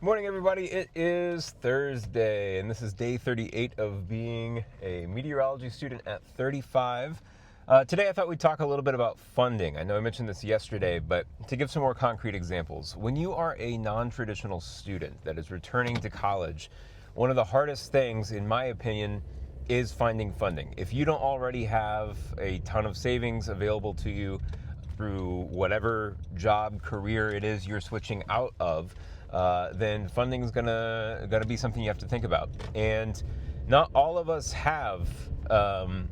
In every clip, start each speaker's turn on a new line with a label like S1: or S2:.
S1: Morning, everybody. It is Thursday, and this is day 38 of being a meteorology student at 35. Today, I thought we'd talk a little bit about funding. I know I mentioned this yesterday, but to give some more concrete examples, when you are a non-traditional student that is returning to college, one of the hardest things, in my opinion, is finding funding. If you don't already have a ton of savings available to you through whatever job, career it is you're switching out of, then funding is gonna be something you have to think about. And not all of us have, that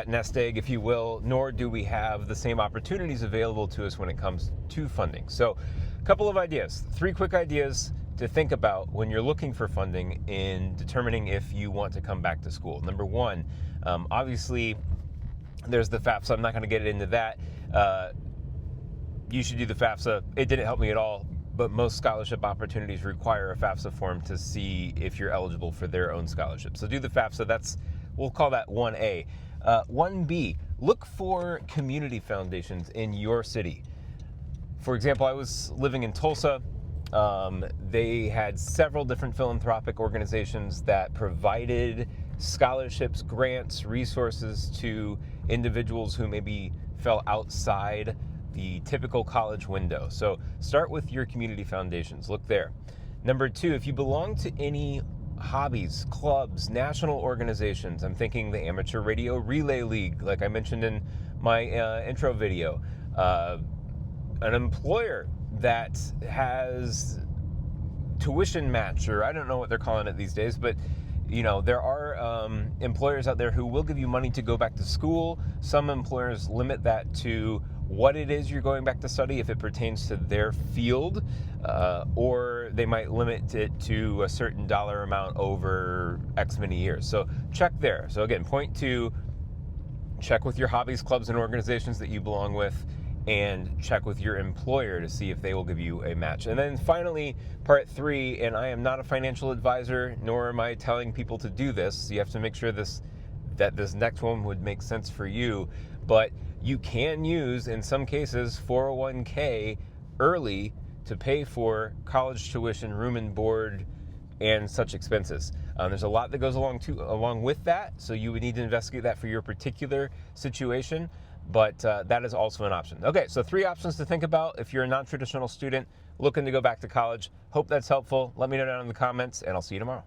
S1: nest egg, if you will, nor do we have the same opportunities available to us when it comes to funding. So, a couple of ideas, 3 quick ideas to think about when you're looking for funding in determining if you want to come back to school. Number one, obviously, there's the FAFSA. I'm not going to get into that. You should do the FAFSA. It didn't help me at all, but most scholarship opportunities require a FAFSA form to see if you're eligible for their own scholarship. So do the FAFSA. We'll call that 1A. 1B, look for community foundations in your city. For example, I was living in Tulsa. They had several different philanthropic organizations that provided scholarships, grants, resources to individuals who maybe fell outside the typical college window. So start with your community foundations. Look there. Number 2, if you belong to any hobbies, clubs, national organizations, I'm thinking the Amateur Radio Relay League, like I mentioned in my intro video, an employer that has tuition match, or I don't know what they're calling it these days, but there are employers out there who will give you money to go back to school. Some employers limit that to what it is you're going back to study if it pertains to their field, or they might limit it to a certain dollar amount over X many years. So check there. So again, point 2, check with your hobbies, clubs, and organizations that you belong with, and check with your employer to see if they will give you a match. And then finally, part 3, and I am not a financial advisor, nor am I telling people to do this. So you have to make sure that this next one would make sense for you. But you can use, in some cases, 401k early to pay for college tuition, room and board, and such expenses. There's a lot that goes along with that, so you would need to investigate that for your particular situation. But that is also an option. Okay, so 3 options to think about if you're a non-traditional student looking to go back to college. Hope that's helpful. Let me know down in the comments, and I'll see you tomorrow.